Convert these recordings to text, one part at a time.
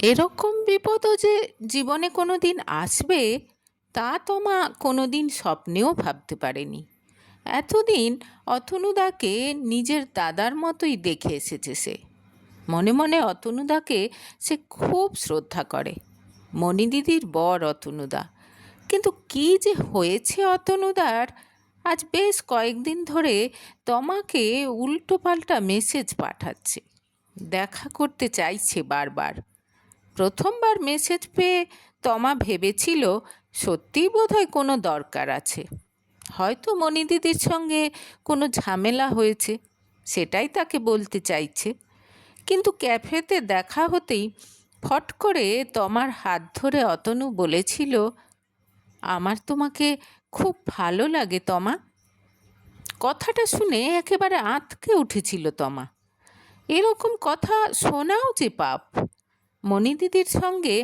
এরকম বিপদও যে জীবনে কোনো দিন আসবে তা তমা কোনো দিন স্বপ্নেও ভাবতে পারেনি। এতদিন অতনুদাকে নিজের দাদার মতোই দেখে এসেছে সে। মনে মনে অতনুদাকে সে খুব শ্রদ্ধা করে। মণিদিদির বর অতনুদা। কিন্তু কী যে হয়েছে অতনুদার, আজ বেশ কয়েকদিন ধরে তমাকে উল্টোপাল্টা মেসেজ পাঠাচ্ছে, দেখা করতে চাইছে বারবার। প্রথমবার মেসেজ পেয়ে তমা ভেবেছিল সত্যিই বোধহয় কোনো দরকার আছে, হয়তো মণিদিদির সঙ্গে কোনো ঝামেলা হয়েছে, সেটাই তাকে বলতে চাইছে। কিন্তু ক্যাফেতে দেখা হতেই ফট করে তমার হাত ধরে অতনু বলেছিল, আমার তোমাকে খুব ভালো লাগে তমা। কথাটা শুনে একেবারে আঁতকে উঠেছিল তমা। এরকম কথা শোনাও যে পাপ। মণিদিদির সঙ্গে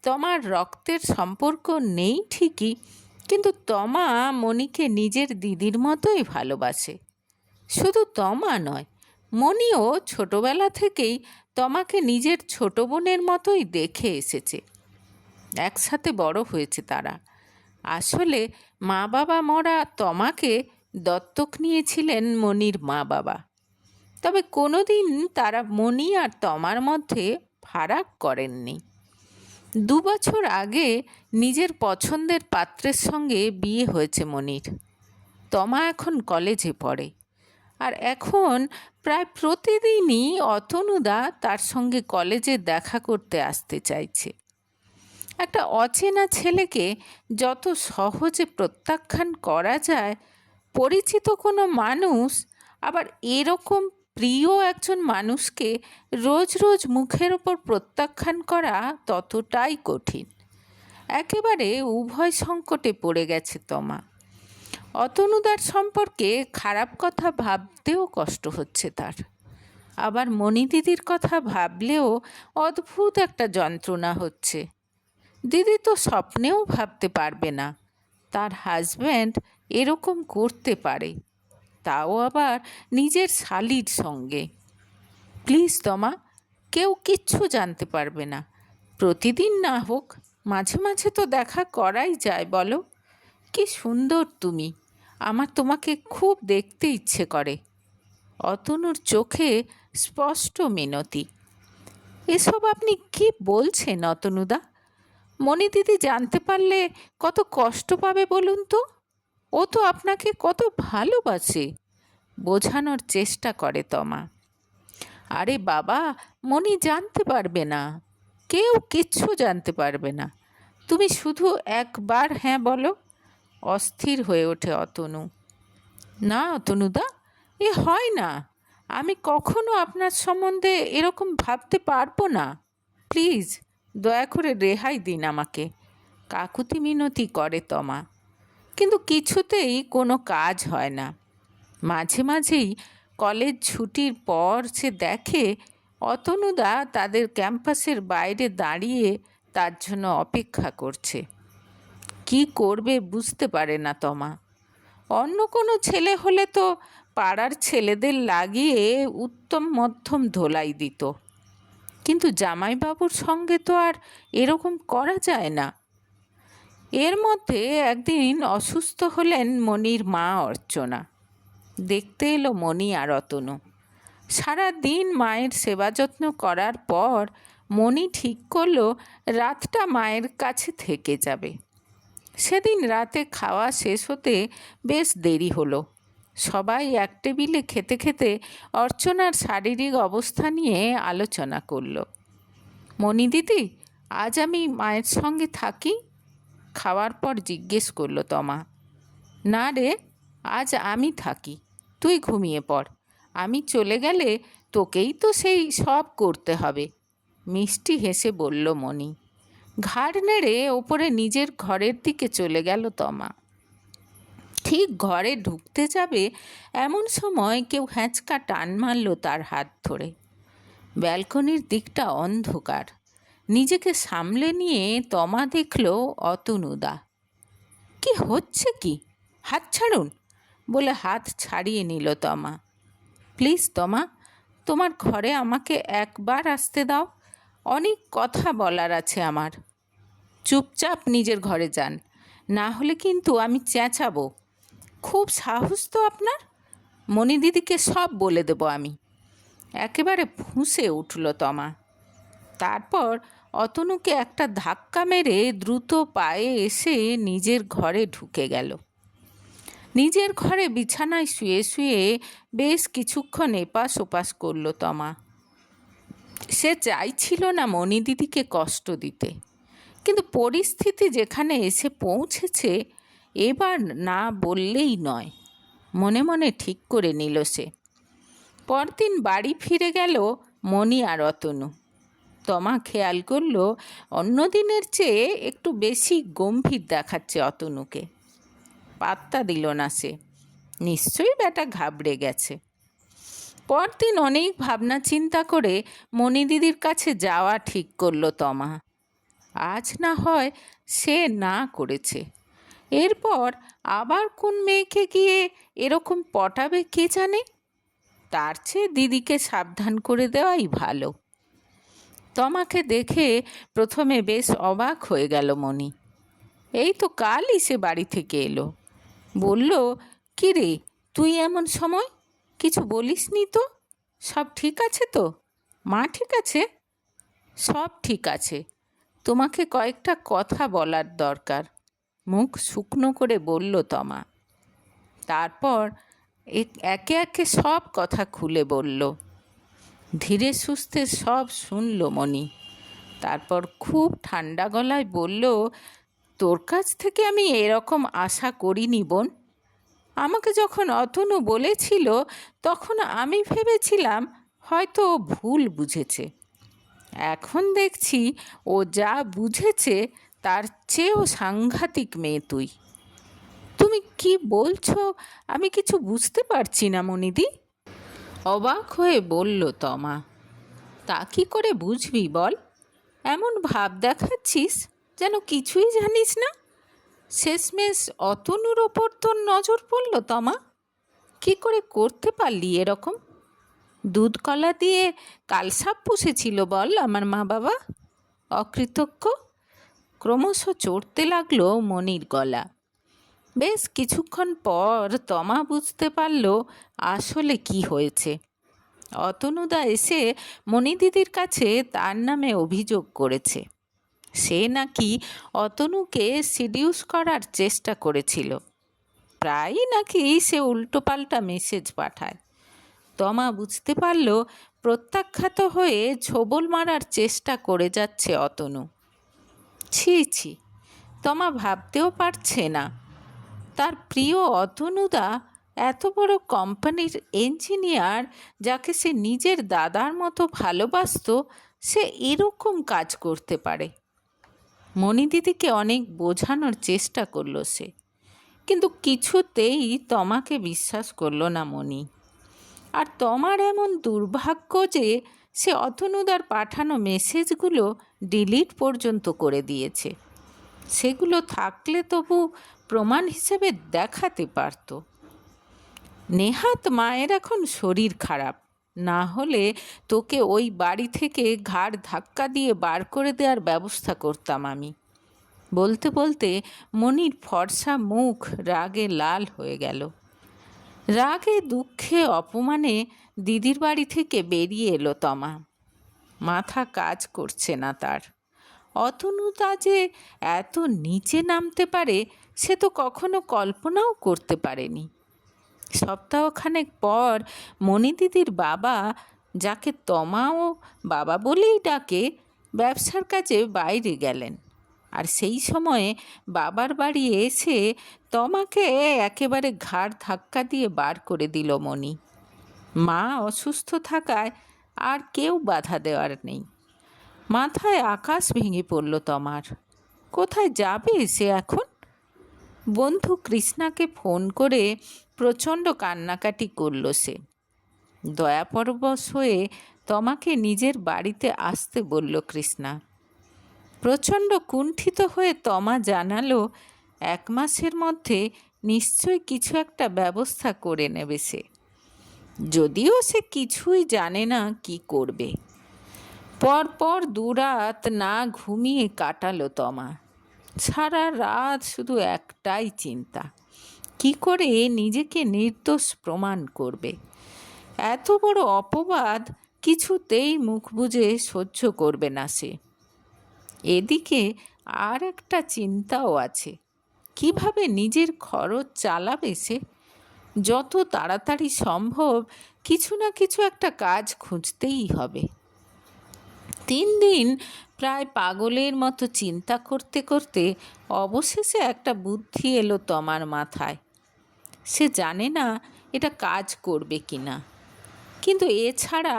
তমার রক্তের সম্পর্ক নেই ঠিকই, কিন্তু তমা মণিকে নিজের দিদির মতোই ভালোবাসে। শুধু তমা নয়, মণিও ছোটবেলা থেকেই তমাকে নিজের ছোট বোনের মতোই দেখে এসেছে। একসাথে বড় হয়েছে তারা। আসলে মা বাবা মরা তমাকে দত্তক নিয়েছিলেন মণির মা বাবা। তবে কোনো দিন তারা মণি আর তমার মধ্যে ফারাক করেননি। 2 বছর আগে নিজের পছন্দের পাত্রের সঙ্গে বিয়ে হয়েছে মণির। তমা এখন কলেজে পড়ে, আর এখন প্রায় প্রতিদিনই অতনুদা তার সঙ্গে কলেজে দেখা করতে আসতে চাইছে। একটা অচেনা ছেলেকে যত সহজে প্রত্যাখ্যান করা যায়, পরিচিত কোনো মানুষ আবার এরকম প্রিয় একজন মানুষকে রোজ রোজ মুখের ওপর প্রত্যাখ্যান করা ততটাই কঠিন। একেবারে উভয় সংকটে পড়ে গেছে তমা। অতনুদার সম্পর্কে খারাপ কথা ভাবতেও কষ্ট হচ্ছে তার, আবার মণিদিদির কথা ভাবলেও অদ্ভুত একটা যন্ত্রণা হচ্ছে। দিদি তো স্বপ্নেও ভাবতে পারবে না তার হাজব্যান্ড এরকম করতে পারে, তাও আবার নিজের শালির সঙ্গে। প্লিজ তমা, কেউ কিচ্ছু জানতে পারবে না। প্রতিদিন না হোক, মাঝে মাঝে তো দেখা করাই যায় বলো। কি সুন্দর তুমি, আমার তোমাকে খুব দেখতে ইচ্ছে করে। অতনুর চোখে স্পষ্ট মিনতি। এসব আপনি কি বলছেন অতনুদা? মণিদিদি জানতে পারলে কত কষ্ট পাবে বলুন তো। ও তো আপনাকে কত ভালোবাসে, বোঝানোর চেষ্টা করে তমা। আরে বাবা, মণি জানতে পারবে না, কেউ কিচ্ছু জানতে পারবে না। তুমি শুধু একবার হ্যাঁ বলো। অস্থির হয়ে ওঠে অতনু। না অতনুদা, এ হয় না। আমি কখনো আপনার সম্বন্ধে এরকম ভাবতে পারবো না। প্লিজ দয়া করে রেহাই দিন আমাকে, কাকুতি মিনতি করে তমা। কিন্তু কিছুতেই কোনো কাজ হয় না। মাঝে মাঝেই কলেজ ছুটির পর সে দেখে অতনুদা তাদের ক্যাম্পাসের বাইরে দাঁড়িয়ে তার জন্য অপেক্ষা করছে। কি করবে বুঝতে পারে না তমা। অন্য কোনো ছেলে হলে তো পাড়ার ছেলেদের লাগিয়ে উত্তম মধ্যম ধোলাই দিত, কিন্তু জামাইবাবুর সঙ্গে তো আর এরকম করা যায় না। এর মধ্যে একদিন অসুস্থ হলেন মণির মা অর্চনা। দেখতে এলো মণি আর অতনু। সারা দিন মায়ের সেবা যত্ন করার পর মণি ঠিক করলো রাতটা মায়ের কাছে থেকে যাবে। সেদিন রাতে খাওয়া শেষ হতে বেশ দেরি হলো। সবাই এক টেবিলে খেতে খেতে অর্চনার শারীরিক অবস্থা নিয়ে আলোচনা করল। মণি দিদি, আজ আমি মায়ের সঙ্গে থাকি? খাওয়ার পর জিজ্ঞেস করলো তমা। না রে, আজ আমি থাকি, তুই ঘুমিয়ে পড়। আমি চলে গেলে তোকেই তো সেই সব করতে হবে, মিষ্টি হেসে বলল মণি। ঘাড় নেড়ে ওপরে নিজের ঘরের দিকে চলে গেল তমা। ঠিক ঘরে ঢুকতে যাবে এমন সময় কেউ হ্যাঁচকা টান মারল তার হাত ধরে। ব্যালকনির দিকটা অন্ধকার। নিজেকে সামলে নিয়ে তমা দেখল অতনুদা। কি হচ্ছে কি? হাত ছাড়ুন বলে হাত ছাড়িয়ে নিল তমা। প্লিজ তমা, তোমার ঘরে আমাকে একবার আসতে দাও। অনেক কথা বলার আছে আমার। চুপচাপ নিজের ঘরে যান, না হলে কিন্তু আমি চেঁচাবো। খুব সাহস তো আপনার, মণি দিদিকে সব বলে দেব আমি। একেবারে ফুঁসে উঠল তমা। তারপর অতনুকে একটা ধাক্কা মেরে দ্রুত পায়ে এসে নিজের ঘরে ঢুকে গেল। নিজের ঘরে বিছানায় শুয়ে শুয়ে বেশ কিছুক্ষণ এপাশ ওপাশ করল তমা। সে চাইছিল না মণি দিদিকে কষ্ট দিতে, কিন্তু পরিস্থিতি যেখানে এসে পৌঁছেছে এবার না বললেই নয়। মনে মনে ঠিক করে নিল সে। পরদিন বাড়ি ফিরে গেল মণি আর অতনু। তমা খেয়াল করল অন্য দিনের চেয়ে একটু বেশি গম্ভীর দেখাচ্ছে অতনুকে। পাত্তা দিল না সে, নিশ্চয়ই বেটা ঘাবড়ে গেছে। পরদিন অনেক ভাবনা চিন্তা করে মণি দিদির কাছে যাওয়া ঠিক করল তমা। আজ না হয় সে না করেছে, এরপর আবার কোন মেয়েকে গিয়ে এরকম পটাবে কে জানে। তার চেয়ে দিদিকে সাবধান করে দেওয়াই ভালো। তমাকে দেখে প্রথমে বেশ অবাক হয়ে গেল মণি। এই তো কালই সে বাড়ি থেকে এলো। বলল, কি রে তুই এমন সময়? কিছু বলিসনি তো? সব ঠিক আছে তো? মা ঠিক আছে? সব ঠিক আছে, তোমাকে কয়েকটা কথা বলার দরকার, মুখ শুকনো করে বলল তমা। তারপর একে একে সব কথা খুলে বলল। ধীরে সুস্থে সব শুনল মণি। তারপর খুব ঠান্ডা গলায় বলল, তোর কাছ থেকে আমি এরকম আশা করিনি বোন। আমাকে যখন অতনু বলেছিল তখন আমি ভেবেছিলাম হয়তো ও ভুল বুঝেছে। এখন দেখছি ও যা বুঝেছে তার চেয়েও সাংঘাতিক মেয়ে তুই। তুমি কি বলছো আমি কিছু বুঝতে পারছি না মনিদি। অবাক হয়ে বলল তমা। তা কি করে বুঝবি বল? এমন ভাব দেখাচ্ছিস যেন কিছুই জানিস না। শেষমেশ অতনুর ওপর তোর নজর পড়ল তমা। কি করে করতে পারলি এরকম? দুধ কলা দিয়ে কালসাপ পুষেছিল বল আমার মা বাবা? অকৃতজ্ঞ। ক্রমশ চড়তে লাগলো মনির গলা। বেশ কিছুক্ষণ পর তমা বুঝতে পারল আসলে কি হয়েছে। অতনুদা এসে মণি দিদির কাছে তার নামে অভিযোগ করেছে। সে নাকি অতনুকে সিডিউস করার চেষ্টা করেছিল। প্রায়ই নাকি সে উল্টোপাল্টা মেসেজ পাঠায়। তমা বুঝতে পারল প্রত্যাখ্যাত হয়ে ছোবল মারার চেষ্টা করে যাচ্ছে অতনু। ছি ছি, তমা ভাবতেও পারছে না তার প্রিয় অতনুদা এত বড় কোম্পানির ইঞ্জিনিয়ার, যাকে সে নিজের দাদার মতো ভালোবাসত, সে এরকম কাজ করতে পারে। মণি দিদিকে অনেক বোঝানোর চেষ্টা করল সে, কিন্তু কিছুতেই তমাকে বিশ্বাস করল না মণি। আর তমার এমন দুর্ভাগ্য যে সে অতনুদার পাঠানো মেসেজগুলো ডিলিট পর্যন্ত করে দিয়েছে। সেগুলো থাকলে তবু প্রমাণ হিসেবে দেখাতে পারত। নেহাত মায়ের এখন শরীর খারাপ, না হলে তোকে ওই বাড়ি থেকে ঘাড় ধাক্কা দিয়ে বার করে দেওয়ার ব্যবস্থা করতাম আমি। বলতে বলতে মনির ফর্সা মুখ রাগে লাল হয়ে গেল। রাগে দুঃখে অপমানে দিদির বাড়ি থেকে বেরিয়ে এলো তমা। মাথা কাজ করছে না তার। অতনুদা যে এত নিচে নামতে পারে সে তো কখনো কল্পনাও করতে পারেনি। সপ্তাহখানেক পর মণি দিদির বাবা, যাকে তমাও বাবা বলেই ডাকে, ব্যবসার কাজে বাইরে গেলেন। আর সেই সময়ে বাবার বাড়ি এসে তমাকে একেবারে ঘাড় ধাক্কা দিয়ে বার করে দিল মণি। মা অসুস্থ থাকায় আর কেউ বাধা দেওয়ার নেই। মাথায় আকাশ ভেঙে পড়ল তমার। কোথায় যাবে সে এখন? বন্ধু কৃষ্ণাকে ফোন করে প্রচণ্ড কান্নাকাটি করল সে। দয়াপরবশ হয়ে তমাকে নিজের বাড়িতে আসতে বলল কৃষ্ণা। প্রচণ্ড কুণ্ঠিত হয়ে তমা জানালো 1 মাসের মধ্যে নিশ্চয় কিছু একটা ব্যবস্থা করে নেবে সে, যদিও সে কিছুই জানে না কি করবে। পরপর দুরাত না ঘুমিয়ে কাটালো তমা। সারা রাত শুধু একটাই চিন্তা, কি করে নিজেকে নির্দোষ প্রমাণ করবে। এত বড় অপবাদ কিছুতেই মুখ বুজে সহ্য করবে না সে। এদিকে আর একটা চিন্তাও আছে, কিভাবে নিজের খরচ চালাবে সে। যত তাড়াতাড়ি সম্ভব কিছু না কিছু একটা কাজ খুঁজতেই হবে। 3 দিন প্রায় পাগলের মতো চিন্তা করতে করতে অবশেষে একটা বুদ্ধি এলো তমার মাথায়। সে জানে না এটা কাজ করবে কি না, কিন্তু এছাড়া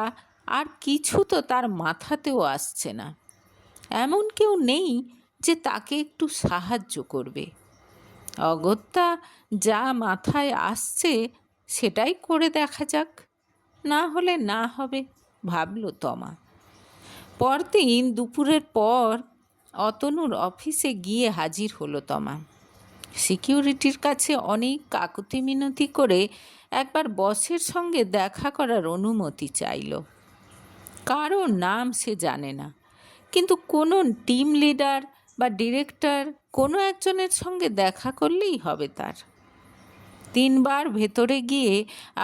আর কিছু তো তার মাথাতেও আসছে না। এমন কেউ নেই যে তাকে একটু সাহায্য করবে। অগত্যা যা মাথায় আসছে সেটাই করে দেখা যাক, না হলে না হবে, ভাবল তমা। পরদিন দুপুরের পর অতনুর অফিসে গিয়ে হাজির হলো তমা। সিকিউরিটির কাছে অনেক কাকুতি মিনতি করে একবার বসের সঙ্গে দেখা করার অনুমতি চাইল। কারো নাম সে জানে না, কিন্তু কোনো টিম লিডার বা ডিরেক্টর কোনো একজনের সঙ্গে দেখা করলেই হবে তার। 3 বার ভেতরে গিয়ে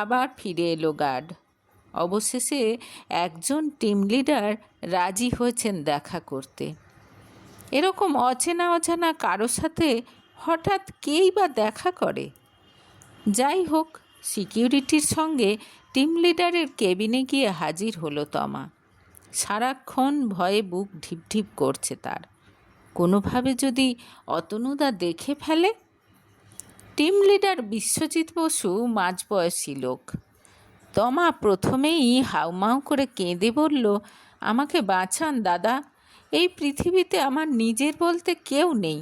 আবার ফিরে এলো গার্ড। অবশেষে একজন টিম লিডার রাজি হয়েছেন দেখা করতে। এরকম অচেনা অজানা কারো সাথে হঠাৎ কেই বা দেখা করে। যাই হোক, সিকিউরিটির সঙ্গে টিম লিডারের কেবিনে গিয়ে হাজির হলো তমা। সারাক্ষণ ভয়ে বুক ঢিপঢিপ করছে তার, কোনোভাবে যদি অতনুদা দেখে ফেলে। টিম লিডার বিশ্বজিৎ বসু মাঝবয়সী লোক। তমা প্রথমেই হাউমাউ করে কেঁদে বলল, আমাকে বাঁচান দাদা, এই পৃথিবীতে আমার নিজের বলতে কেউ নেই।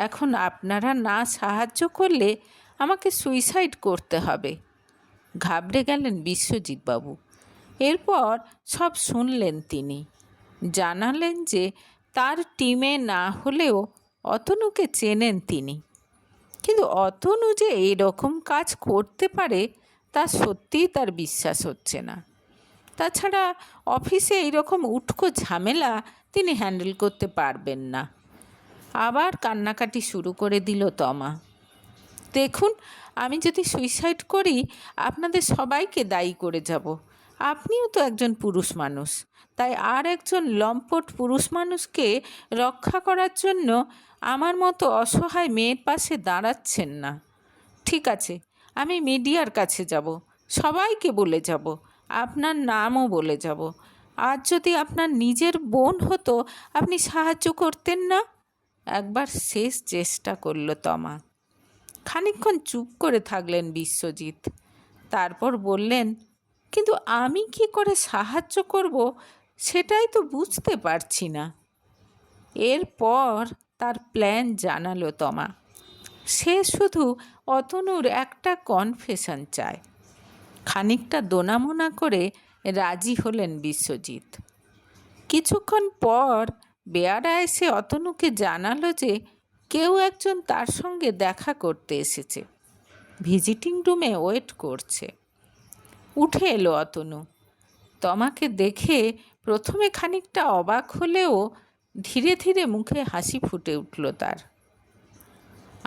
এখন আপনারা না সাহায্য করলে আমাকে সুইসাইড করতে হবে। ঘাবড়ে গেলেন বিশ্বজিৎবাবু। এরপর সব শুনলেন তিনি। জানালেন যে তার টিমে না হলেও অতনুকে চেনেন তিনি, কিন্তু অতনু যে এরকম কাজ করতে পারে তা সত্যিই তার বিশ্বাস হচ্ছে না। তাছাড়া অফিসে এইরকম উটকো ঝামেলা তিনি হ্যান্ডেল করতে পারবেন না। আবার কান্নাকাটি শুরু করে দিল তমা। দেখুন, আমি যদি সুইসাইড করি আপনাদের সবাইকে দায়ী করে যাব। আপনিও তো একজন পুরুষ মানুষ, তাই আর একজন লম্পট পুরুষ মানুষকে রক্ষা করার জন্য আমার মতো অসহায় মেয়ের পাশে দাঁড়াচ্ছেন না। ঠিক আছে, আমি মিডিয়ার কাছে যাব, সবাইকে বলে যাব, আপনার নামও বলে যাব। আজ যদি আপনার নিজের বোন হতো আপনি সাহায্য করতেন না? একবার শেষ চেষ্টা করল তমা। খানিকক্ষণ চুপ করে থাকলেন বিশ্বজিৎ, তারপর বললেন, কিন্তু আমি কি করে সাহায্য করব সেটাই তো বুঝতে পারছি না। এরপর তার প্ল্যান জানালো তমা। সে শুধু অতনুর একটা কনফেশন চায়। খানিকটা দোনামোনা করে রাজি হলেন বিশ্বজিৎ। কিছুক্ষণ পর বেয়ারা এসে অতনুকে জানালো যে কেউ একজন তার সঙ্গে দেখা করতে এসেছে, ভিজিটিং রুমে ওয়েট করছে। উঠে এলো অতনু। তমাকে দেখে প্রথমে খানিকটা অবাক হলেও ধীরে ধীরে মুখে হাসি ফুটে উঠল তার।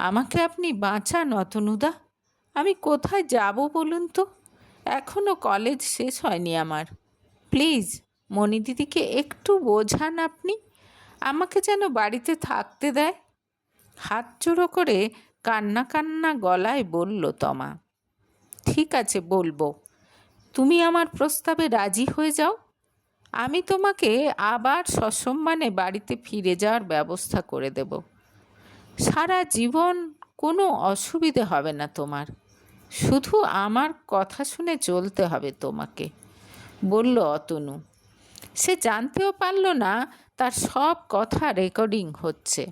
আমাকে আপনি বাঁচান অতনুদা, আমি কোথায় যাব বলুন তো? এখনও কলেজ শেষ হয়নি আমার। প্লিজ মণিদিদিকে একটু বোঝান আপনি, আমাকে যেন বাড়িতে থাকতে দেয়। হাত জোড়ো করে কান্না কান্না গলায় বলল তমা। ঠিক আছে, বলবো। তুমি আমার প্রস্তাবে রাজি হয়ে যাও, আমি তোমাকে আবার সসম্মানে বাড়িতে ফিরে যাওয়ার ব্যবস্থা করে দেব। সারা জীবন কোনো অসুবিধে হবে না তোমার, শুধু আমার কথা শুনে চলতে হবে তোমাকে, বলল অতনু। সে জানতেও পারল না তার সব কথা রেকর্ডিং হচ্ছে।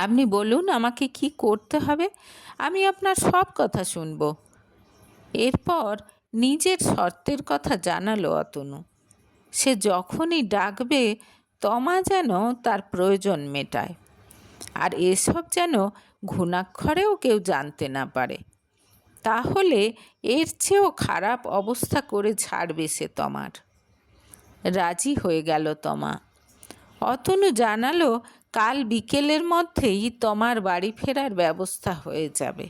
আপনি বলুন আমাকে কি করতে হবে, আমি আপনার সব কথা শুনব। এরপর নিজের শর্তের কথা জানালো অতনু। সে যখনই ডাকবে তমা যেন তার প্রয়োজন মেটায়, আর এসব যেন ঘুণাক্ষরেও কেউ জানতে না পারে। তাহলে এর চেয়েও খারাপ অবস্থা করে ছাড়বে সে তমার। রাজি হয়ে গেল তমা। অতনু জানালো কাল বিকেলের মধ্যেই তোমার বাড়ি ফেরার ব্যবস্থা হয়ে যাবে।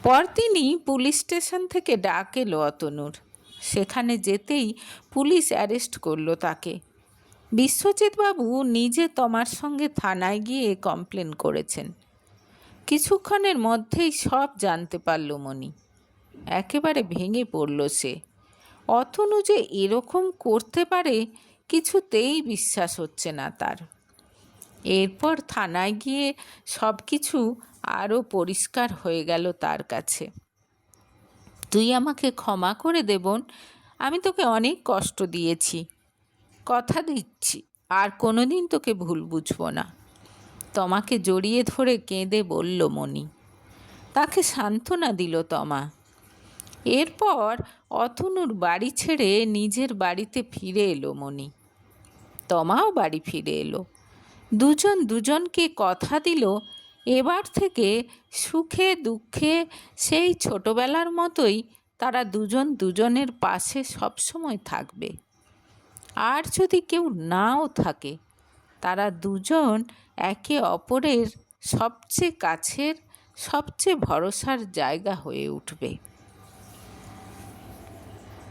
পরদিনই পুলিশ স্টেশন থেকে ডাক এলো অতনুর। সেখানে যেতেই পুলিশ অ্যারেস্ট করলো তাকে। বিশ্বজিৎবাবু নিজে তমার সঙ্গে থানায় গিয়ে কমপ্লেন করেছেন। কিছুক্ষণের মধ্যেই সব জানতে পারল মণি। একেবারে ভেঙে পড়ল সে। অতনু যে এরকম করতে পারে কিছুতেই বিশ্বাস হচ্ছে না তার। এরপর থানায় গিয়ে সব কিছু আরও পরিষ্কার হয়ে গেল তার কাছে। তুই আমাকে ক্ষমা করে দে বোন, আমি তোকে অনেক কষ্ট দিয়েছি। কথা দিচ্ছি আর কোনোদিন তোকে ভুল বুঝবো না। তমাকে জড়িয়ে ধরে কেঁদে বলল মণি। তাকে সান্ত্বনা দিল তমা। এরপর অতনুর বাড়ি ছেড়ে নিজের বাড়িতে ফিরে এলো মণি। তমাও বাড়ি ফিরে এলো। দুজন দুজনকে কথা দিল এবার থেকে সুখে দুঃখে সেই ছোটবেলার মতোই তারা দুজন দুজনের পাশে সবসময় থাকবে। আর যদি কেউ নাও থাকে, তারা দুজন একে অপরের সবচেয়ে কাছের, সবচেয়ে ভরসার জায়গা হয়ে উঠবে।